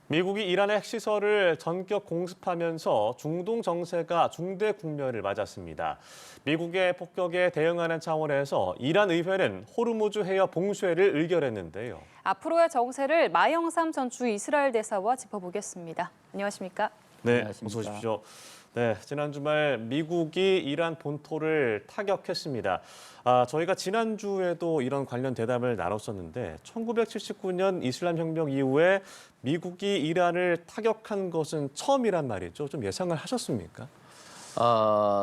미국이 이란의 핵시설을 전격 공습하면서 중동 정세가 중대 국면을 맞았습니다. 미국의 폭격에 대응하는 차원에서 이란 의회는 호르무즈 해협 봉쇄를 의결했는데요. 앞으로의 정세를 마영삼 전 주 이스라엘 대사와 짚어보겠습니다. 안녕하십니까? 네, 안녕하십니까. 어서 오십시오. 네, 지난 주말 미국이 이란 본토를 타격했습니다. 저희가 지난주에도 이런 관련 대담을 나눴었는데 1979년 이슬람 혁명 이후에 미국이 이란을 타격한 것은 처음이란 말이죠. 좀 예상을 하셨습니까?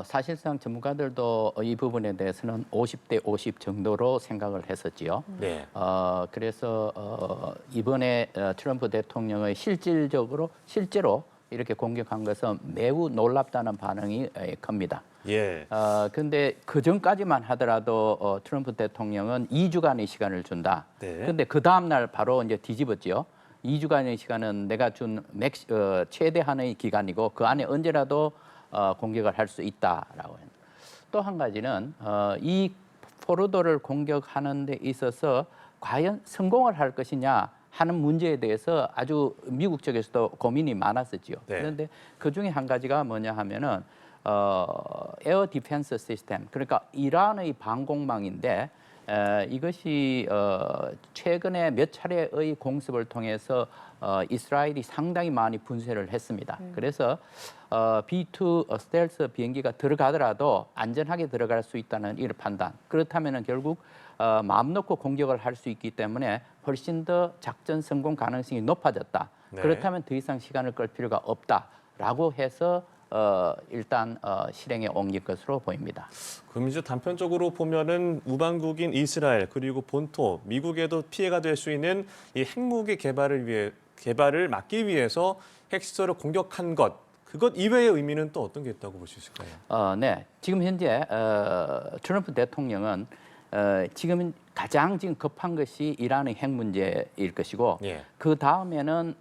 사실상 전문가들도 이 부분에 대해서는 50대 50 정도로 생각을 했었지요. 네. 그래서 이번에 트럼프 대통령의 실제로 이렇게 공격한 것은 매우 놀랍다는 반응이 큽니다. 예. 근데 그 전까지만 하더라도 트럼프 대통령은 2주간의 시간을 준다. 네. 근데 그 다음 날 바로 이제 뒤집었지요. 2주간의 시간은 내가 준 최대한의 기간이고 그 안에 언제라도 공격을 할 수 있다라고 했는데 또 한 가지는 이 포르도를 공격하는 데 있어서 과연 성공을 할 것이냐 하는 문제에 대해서 아주 미국 쪽에서도 고민이 많았었지요. 네. 그런데 그 중에 한 가지가 뭐냐 하면은 에어 디펜스 시스템, 그러니까 이란의 방공망인데 이것이 최근에 몇 차례의 공습을 통해서 이스라엘이 상당히 많이 분쇄를 했습니다. 그래서 B-2 스텔스 비행기가 들어가더라도 안전하게 들어갈 수 있다는 이런 판단. 그렇다면 결국 마음 놓고 공격을 할 수 있기 때문에 훨씬 더 작전 성공 가능성이 높아졌다. 네. 그렇다면 더 이상 시간을 끌 필요가 없다라고 해서 일단 실행에 옮긴 것으로 보입니다. 그럼 이제 단편적으로 보면은 우방국인 이스라엘 그리고 본토 미국에도 피해가 될 수 있는 이 핵무기 개발을 막기 위해서 핵시설을 공격한 그것 이외의 의미는 또 어떤 게 있다고 볼 수 있을까요? 네, 지금 현재 트럼프 대통령은 지금 가장 급한 것이 이란의 핵 문제일 것이고 예. 그 다음에는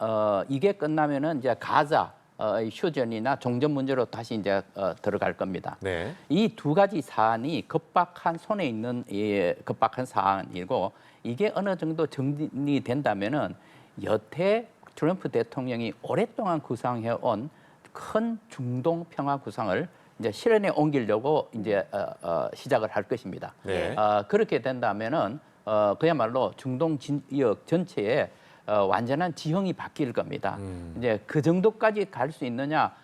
이게 끝나면은 이제 가자 휴전이나 종전 문제로 다시 이제 들어갈 겁니다. 네. 이 두 가지 사안이 급박한 손에 있는 급박한 사안이고 이게 어느 정도 정리된다면은 여태 트럼프 대통령이 오랫동안 구상해온 큰 중동 평화 구상을 이제 실현에 옮기려고 이제 시작을 할 것입니다. 네. 그렇게 된다면은 그야말로 중동 지역 전체에 완전한 지형이 바뀔 겁니다. 이제 그 정도까지 갈 수 있느냐?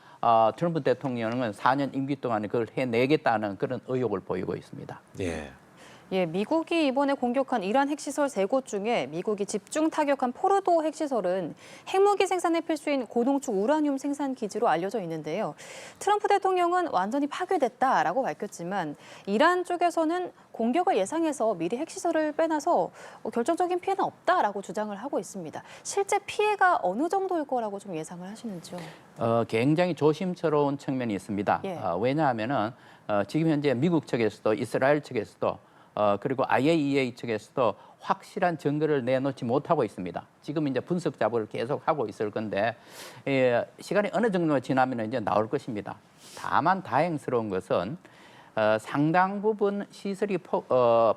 트럼프 대통령은 4년 임기 동안에 그걸 해내겠다는 그런 의욕을 보이고 있습니다. 예. 예, 미국이 이번에 공격한 이란 핵시설 3곳 중에 미국이 집중 타격한 포르도 핵시설은 핵무기 생산의 필수인 고농축 우라늄 생산 기지로 알려져 있는데요. 트럼프 대통령은 완전히 파괴됐다라고 밝혔지만 이란 쪽에서는 공격을 예상해서 미리 핵시설을 빼놔서 결정적인 피해는 없다라고 주장을 하고 있습니다. 실제 피해가 어느 정도일 거라고 좀 예상을 하시는지요? 굉장히 조심스러운 측면이 있습니다. 예. 왜냐하면은 지금 현재 미국 측에서도 이스라엘 측에서도 그리고 IAEA 측에서도 확실한 증거를 내놓지 못하고 있습니다. 지금 이제 분석 작업을 계속 하고 있을 건데 시간이 어느 정도 지나면 이제 나올 것입니다. 다만 다행스러운 것은 상당 부분 시설이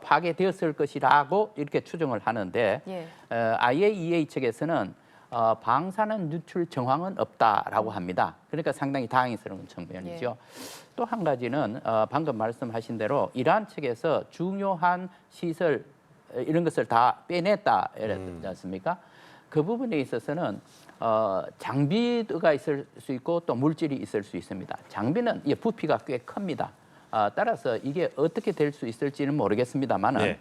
파괴되었을 것이라고 이렇게 추정을 하는데 예. IAEA 측에서는 방사능 누출 정황은 없다라고 합니다. 그러니까 상당히 다행스러운 측면이죠. 또 한 가지는 방금 말씀하신 대로 이란 측에서 중요한 시설 이런 것을 다 빼냈다 이랬지 않습니까? 그 부분에 있어서는 장비가 있을 수 있고 또 물질이 있을 수 있습니다. 장비는 부피가 꽤 큽니다. 따라서 이게 어떻게 될 수 있을지는 모르겠습니다만은 네.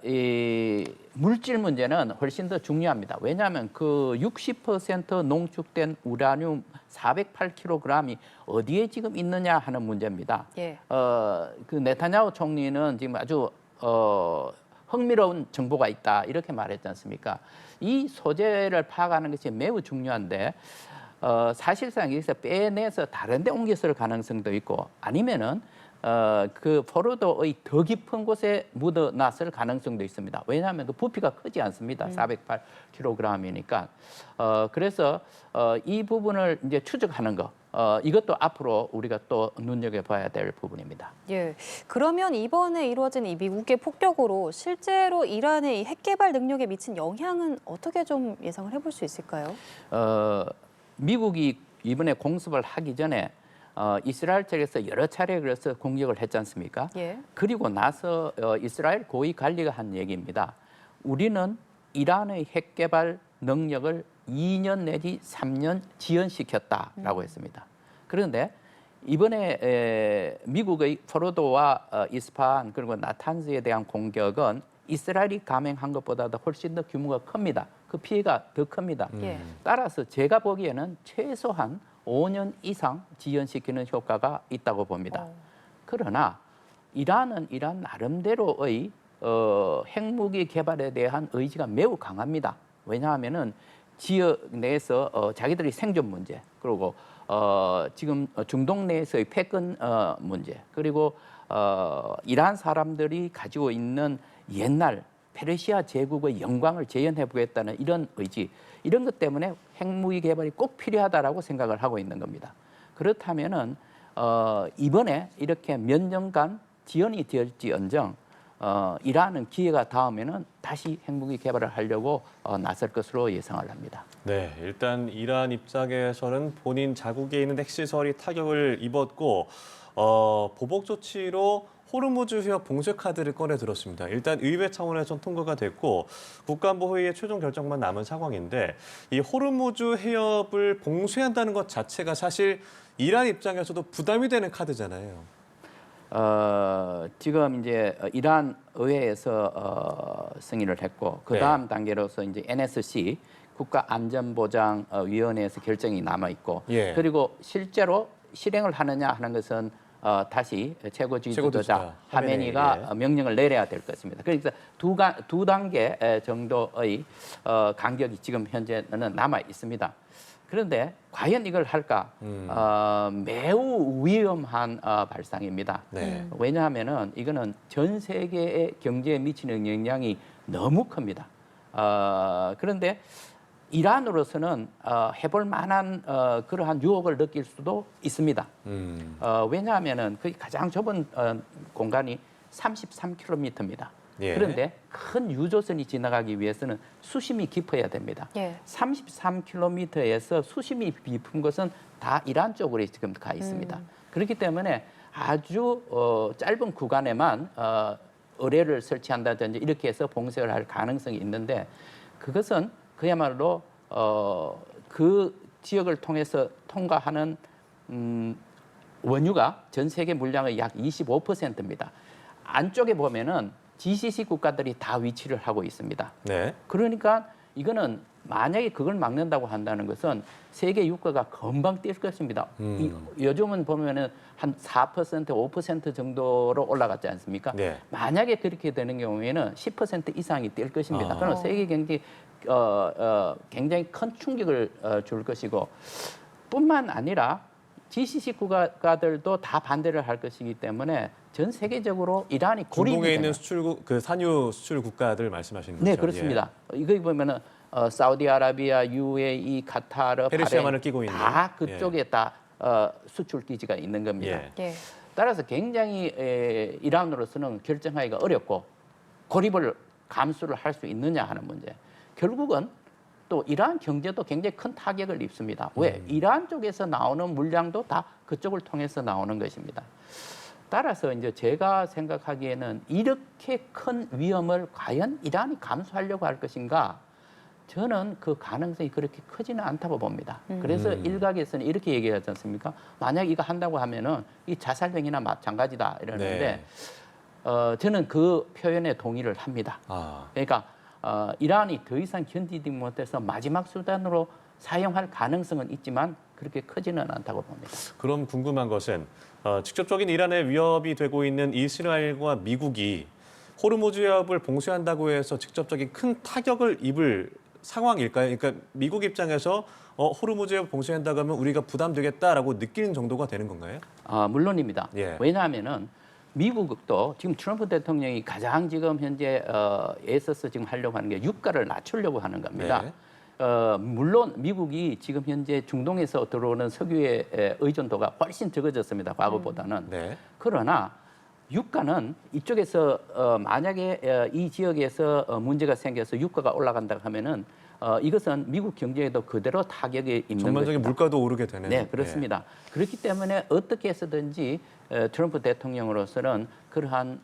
이 물질 문제는 훨씬 더 중요합니다. 왜냐하면 그 60% 농축된 우라늄 408kg이 어디에 지금 있느냐 하는 문제입니다. 예. 그 네타냐후 총리는 지금 아주 흥미로운 정보가 있다 이렇게 말했지 않습니까? 이 소재를 파악하는 것이 매우 중요한데 사실상 여기서 빼내서 다른 데 옮겼을 가능성도 있고 아니면은 그 포르도의 더 깊은 곳에 묻어났을 가능성도 있습니다. 왜냐하면 그 부피가 크지 않습니다. 408kg이니까. 그래서 이 부분을 이제 추적하는 거, 이것도 앞으로 우리가 또 눈여겨봐야 될 부분입니다. 예. 그러면 이번에 이루어진 이 미국의 폭격으로 실제로 이란의 이 핵 개발 능력에 미친 영향은 어떻게 좀 예상을 해볼 수 있을까요? 미국이 이번에 공습을 하기 전에 이스라엘 측에서 여러 차례 그래서 공격을 했지 않습니까? 예. 그리고 나서 이스라엘 고위 관리가 한 얘기입니다. 우리는 이란의 핵 개발 능력을 2년 내지 3년 지연시켰다라고 했습니다. 그런데 이번에 미국의 포르도와 이스파한 그리고 나탄즈에 대한 공격은 이스라엘이 감행한 것보다도 훨씬 더 규모가 큽니다. 그 피해가 더 큽니다. 예. 따라서 제가 보기에는 최소한 5년 이상 지연시키는 효과가 있다고 봅니다. 그러나 이란은 이란 나름대로의 핵무기 개발에 대한 의지가 매우 강합니다. 왜냐하면은 지역 내에서 자기들의 생존 문제, 그리고 지금 중동 내에서의 패권 문제, 그리고 이란 사람들이 가지고 있는 옛날 페르시아 제국의 영광을 재현해 보겠다는 이런 의지, 이런 것 때문에 핵무기 개발이 꼭 필요하다라고 생각을 하고 있는 겁니다. 그렇다면은 이번에 이렇게 몇 년간 지연이 될지언정 이란은 기회가 닿으면은 다시 핵무기 개발을 하려고 나설 것으로 예상을 합니다. 네, 일단 이란 입장에서는 본인 자국에 있는 핵시설이 타격을 입었고 보복 조치로 호르무즈 해협 봉쇄 카드를 꺼내 들었습니다. 일단 의회 차원에서 통과가 됐고 국가안보회의의 최종 결정만 남은 상황인데 이 호르무즈 해협을 봉쇄한다는 것 자체가 사실 이란 입장에서도 부담이 되는 카드잖아요. 지금 이제 이란 의회에서 승인을 했고 그 다음 단계로서 이제 NSC 국가안전보장위원회에서 결정이 남아 있고 그리고 실제로 실행을 하느냐 하는 것은 다시 최고 지도자 하메니가 명령을 내려야 될 것입니다. 그러니까 두 단계 정도의 간격이 지금 현재는 남아 있습니다. 그런데 과연 이걸 할까? 매우 위험한 발상입니다. 왜냐하면은 이거는 전 세계의 경제에 미치는 영향이 너무 큽니다. 그런데 이란으로서는 해볼 만한 그러한 유혹을 느낄 수도 있습니다. 왜냐하면은 그 가장 좁은 공간이 33km입니다. 그런데 큰 유조선이 지나가기 위해서는 수심이 깊어야 됩니다. 33km에서 수심이 깊은 것은 다 이란 쪽으로 지금 가 있습니다. 그렇기 때문에 아주 짧은 구간에만 의뢰를 설치한다든지 이렇게 해서 봉쇄를 할 가능성이 있는데 그것은 그야말로 그 지역을 통해서 통과하는 원유가 전 세계 물량의 약 25%입니다. 안쪽에 보면은 GCC 국가들이 다 위치를 하고 있습니다. 그러니까 이거는 만약에 그걸 막는다고 한다는 것은 세계 유가가 금방 뛸 것입니다. 요즘은 보면은 한 4%, 5% 정도로 올라갔지 않습니까? 만약에 그렇게 되는 경우에는 10% 이상이 뛸 것입니다. 그럼 세계 경제 굉장히 큰 충격을 줄 것이고 뿐만 아니라 GCC 국가들도 다 반대를 할 것이기 때문에 전 세계적으로 이란이 고립이 중동에 있는 그 산유 수출 국가들 말씀하시는 거죠? 네, 그렇습니다. 이거 보면은 사우디아라비아, UAE, 카타르, 페르시아만을 끼고 있는 다 그쪽에 다 수출 기지가 있는 겁니다. 따라서 굉장히 이란으로서는 결정하기가 어렵고 고립을 감수를 할 수 있느냐 하는 문제. 결국은 또 이란 경제도 굉장히 큰 타격을 입습니다. 왜? 이란 쪽에서 나오는 물량도 다 그쪽을 통해서 나오는 것입니다. 따라서 이제 제가 생각하기에는 이렇게 큰 위험을 과연 이란이 감수하려고 할 것인가? 저는 그 가능성이 그렇게 크지는 않다고 봅니다. 그래서 일각에서는 이렇게 얘기하지 않습니까? 만약 이거 한다고 하면은 이 자살행위나 마찬가지다 이러는데 저는 그 표현에 동의를 합니다. 그러니까 이란이 더 이상 견디지 못해서 마지막 수단으로 사용할 가능성은 있지만 그렇게 크지는 않다고 봅니다. 그럼 궁금한 것은 직접적인 이란의 위협이 되고 있는 이스라엘과 미국이 호르무즈 해협을 봉쇄한다고 해서 직접적인 큰 타격을 입을 상황일까요? 그러니까 미국 입장에서 호르무즈에 봉쇄한다고 하면 우리가 부담되겠다라고 느끼는 정도가 되는 건가요? 물론입니다. 예. 왜냐하면은 미국도 지금 트럼프 대통령이 가장 지금 현재 애써서 지금 하려고 하는 게 유가를 낮추려고 하는 겁니다. 네. 물론 미국이 지금 현재 중동에서 들어오는 석유의 의존도가 훨씬 적어졌습니다. 과거보다는. 네. 그러나 유가는 이쪽에서 만약에 이 지역에서 문제가 생겨서 유가가 올라간다 하면은 이것은 미국 경제에도 그대로 타격이 있는 전반적인 것입니다. 물가도 오르게 되는. 네, 그렇습니다. 그렇기 때문에 어떻게 해서든지 트럼프 대통령으로서는 그러한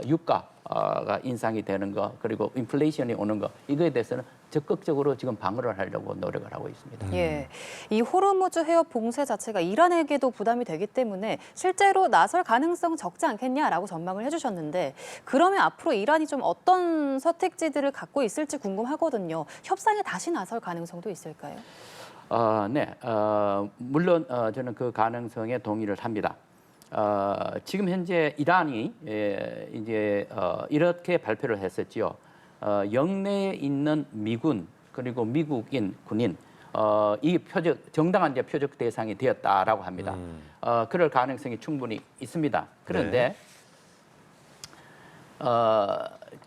유가가 인상이 되는 거 그리고 인플레이션이 오는 거 이거에 대해서는 적극적으로 지금 방어를 하려고 노력을 하고 있습니다. 예, 이 호르무즈 해협 봉쇄 자체가 이란에게도 부담이 되기 때문에 실제로 나설 가능성 적지 않겠냐라고 전망을 해주셨는데 그러면 앞으로 이란이 좀 어떤 선택지들을 갖고 있을지 궁금하거든요. 협상에 다시 나설 가능성도 있을까요? 네, 물론 저는 그 가능성에 동의를 합니다. 지금 현재 이란이 이제 이렇게 발표를 했었지요. 영내에 있는 미군 그리고 미국인 군인 이 정당한 이제 표적 대상이 되었다라고 합니다. 그럴 가능성이 충분히 있습니다. 그런데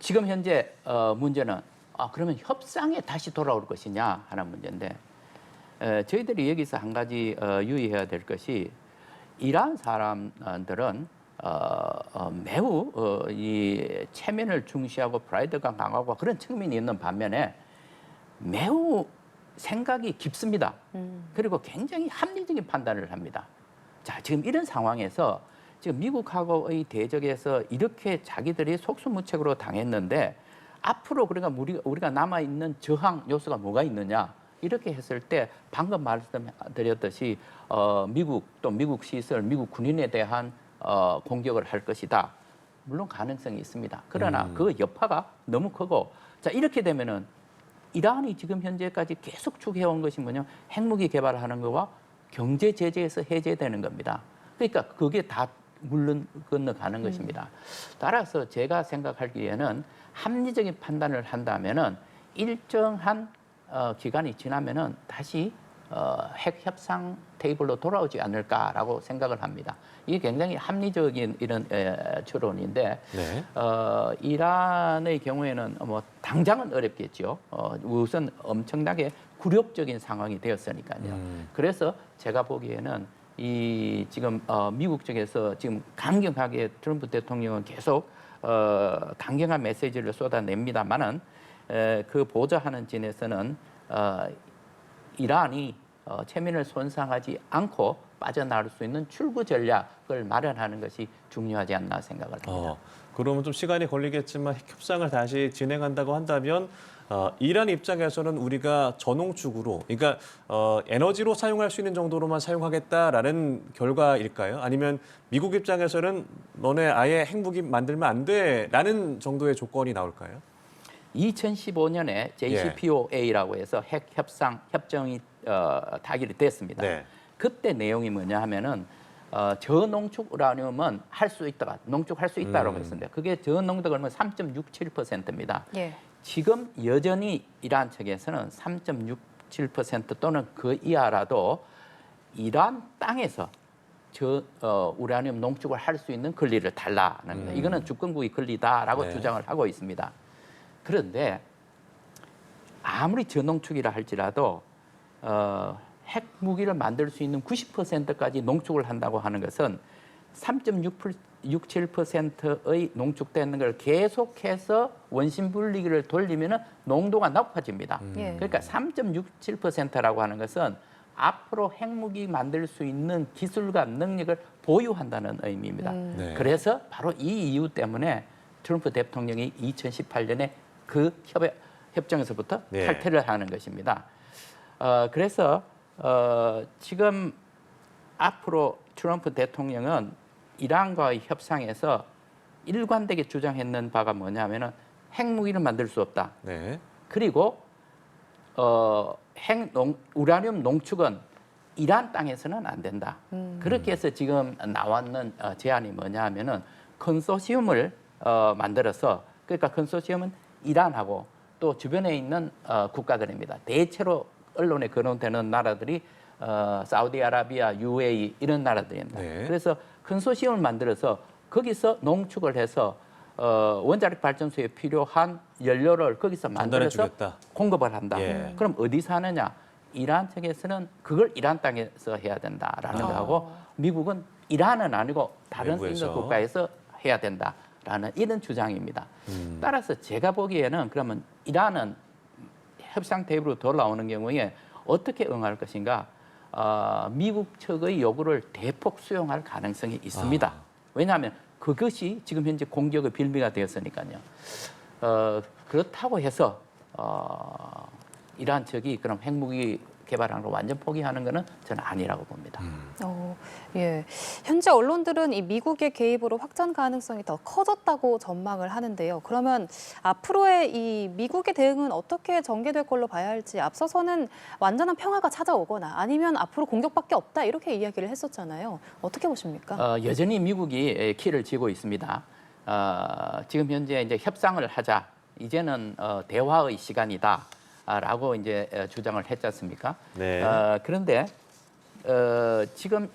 지금 현재 문제는 그러면 협상에 다시 돌아올 것이냐 하는 문제인데 저희들이 여기서 한 가지 유의해야 될 것이 이란 사람들은 매우 이 체면을 중시하고 프라이드가 강하고 그런 측면이 있는 반면에 매우 생각이 깊습니다. 그리고 굉장히 합리적인 판단을 합니다. 자, 지금 이런 상황에서 지금 미국하고의 대적에서 이렇게 자기들이 속수무책으로 당했는데 앞으로 그러니까 우리가 남아 있는 저항 요소가 뭐가 있느냐? 이렇게 했을 때 방금 말씀드렸듯이 미국 또 미국 시설, 미국 군인에 대한 공격을 할 것이다. 물론 가능성이 있습니다. 그러나 그 여파가 너무 크고 자 이렇게 되면은 이란이 지금 현재까지 계속 추구해온 것이 뭐냐 핵무기 개발하는 거와 경제 제재에서 해제되는 겁니다. 그러니까 그게 다 물론 건너가는 것입니다. 따라서 제가 생각하기에는 합리적인 판단을 한다면은 일정한 기간이 지나면은 다시 핵 협상 테이블로 돌아오지 않을까라고 생각을 합니다. 이게 굉장히 합리적인 이런 추론인데 네. 이란의 경우에는 뭐 당장은 어렵겠죠. 우선 엄청나게 굴욕적인 상황이 되었으니까요. 그래서 제가 보기에는 이 지금 미국 쪽에서 지금 강경하게 트럼프 대통령은 계속 강경한 메시지를 쏟아냅니다만은 그 보좌하는 진에서는 이란이 체면을 손상하지 않고 빠져나올 수 있는 출구 전략을 마련하는 것이 중요하지 않나 생각을 합니다. 그러면 좀 시간이 걸리겠지만 핵 협상을 다시 진행한다고 한다면 이란 입장에서는 우리가 전홍축으로, 그러니까 에너지로 사용할 수 있는 정도로만 사용하겠다라는 결과일까요? 아니면 미국 입장에서는 너네 아예 핵무기 만들면 안 돼라는 정도의 조건이 나올까요? 2015년에 JCPOA라고 해서 핵 협상 협정이 타결이 됐습니다. 네. 그때 내용이 뭐냐 하면은 저농축 우라늄은 할 수 있다, 농축할 수 있다라고 했습니다. 그게 저농도가 얼마 3.67%입니다. 예. 지금 여전히 이란 측에서는 3.67% 또는 그 이하라도 이란 땅에서 우라늄 농축을 할 수 있는 권리를 달라는 겁니다. 이거는 주권국의 권리다라고 네. 주장을 하고 있습니다. 그런데 아무리 저농축이라 할지라도 핵무기를 만들 수 있는 90%까지 농축을 한다고 하는 것은 3.67%의 농축되는 걸 계속해서 원심 분리기를 돌리면은 농도가 높아집니다. 예. 그러니까 3.67%라고 하는 것은 앞으로 핵무기 만들 수 있는 기술과 능력을 보유한다는 의미입니다. 네. 그래서 바로 이 이유 때문에 트럼프 대통령이 2018년에 그 협정에서부터 네. 탈퇴를 하는 것입니다. 그래서 지금 앞으로 트럼프 대통령은 이란과의 협상에서 일관되게 주장했는 바가 뭐냐면은 핵무기를 만들 수 없다. 네. 그리고 우라늄 농축은 이란 땅에서는 안 된다. 그렇게 해서 지금 나왔는 제안이 뭐냐 하면은 컨소시엄을 만들어서 그러니까 컨소시엄은 이란하고 또 주변에 있는 국가들입니다. 대체로 언론에 거론되는 나라들이 사우디아라비아, UAE 이런 나라들입니다. 네. 그래서 컨소시엄을 만들어서 거기서 농축을 해서 원자력 발전소에 필요한 연료를 거기서 만들어서 전달해주겠다. 공급을 한다. 예. 그럼 어디서 하느냐? 이란 측에서는 그걸 이란 땅에서 해야 된다라는 거하고 미국은 이란은 아니고 다른 외부에서. 인도 국가에서 해야 된다라는 이런 주장입니다. 따라서 제가 보기에는 그러면 이란은 협상 테이블로 돌아오는 경우에 어떻게 응할 것인가? 미국 측의 요구를 대폭 수용할 가능성이 있습니다. 왜냐하면 그것이 지금 현재 공격의 빌미가 되었으니까요. 그렇다고 해서 이란 측이 그럼 핵무기 개발하는 걸 완전 포기하는 것은 저는 아니라고 봅니다. 예. 현재 언론들은 이 미국의 개입으로 확전 가능성이 더 커졌다고 전망을 하는데요. 그러면 앞으로의 이 미국의 대응은 어떻게 전개될 걸로 봐야 할지 앞서서는 완전한 평화가 찾아오거나 아니면 앞으로 공격밖에 없다 이렇게 이야기를 했었잖아요. 어떻게 보십니까? 여전히 미국이 키를 쥐고 있습니다. 지금 현재 이제 협상을 하자. 이제는 대화의 시간이다. 라고 이제 주장을 했지 않습니까? 네. 그런데 지금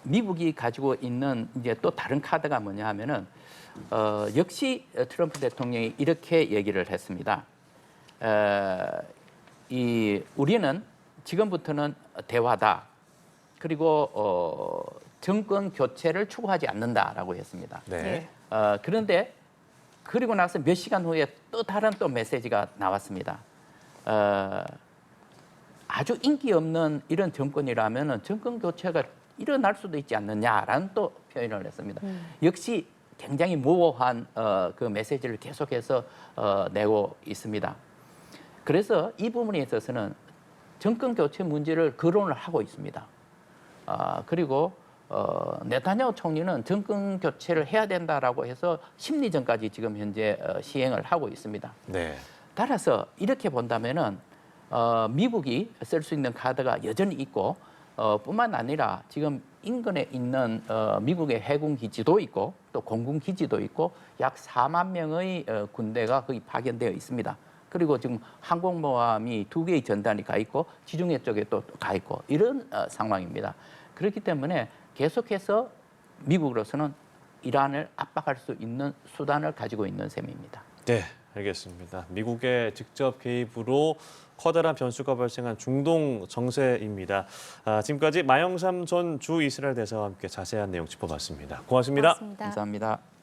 미국이 가지고 있는 이제 또 다른 카드가 뭐냐 하면은 역시 트럼프 대통령이 이렇게 얘기를 했습니다. 우리는 지금부터는 대화다. 그리고 정권 교체를 추구하지 않는다라고 했습니다. 네. 그런데 그리고 나서 몇 시간 후에 또 다른 또 메시지가 나왔습니다. 아주 인기 없는 이런 정권이라면 정권 교체가 일어날 수도 있지 않느냐라는 또 표현을 했습니다. 역시 굉장히 모호한 그 메시지를 계속해서 내고 있습니다. 그래서 이 부분에 있어서는 정권 교체 문제를 거론을 하고 있습니다. 그리고 네타냐후 총리는 정권 교체를 해야 된다라고 해서 심리전까지 지금 현재 시행을 하고 있습니다. 네. 따라서 이렇게 본다면은 미국이 쓸 수 있는 카드가 여전히 있고 뿐만 아니라 지금 인근에 있는 미국의 해군 기지도 있고 또 공군 기지도 있고 약 4만 명의 군대가 거기 파견되어 있습니다. 그리고 지금 항공모함이 2개의 전단이 가 있고 지중해 쪽에 또 가 있고 이런 상황입니다. 그렇기 때문에 계속해서 미국으로서는 이란을 압박할 수 있는 수단을 가지고 있는 셈입니다. 네, 알겠습니다. 미국의 직접 개입으로 커다란 변수가 발생한 중동 정세입니다. 지금까지 마영삼 전 주 이스라엘 대사와 함께 자세한 내용 짚어봤습니다. 고맙습니다. 고맙습니다. 감사합니다.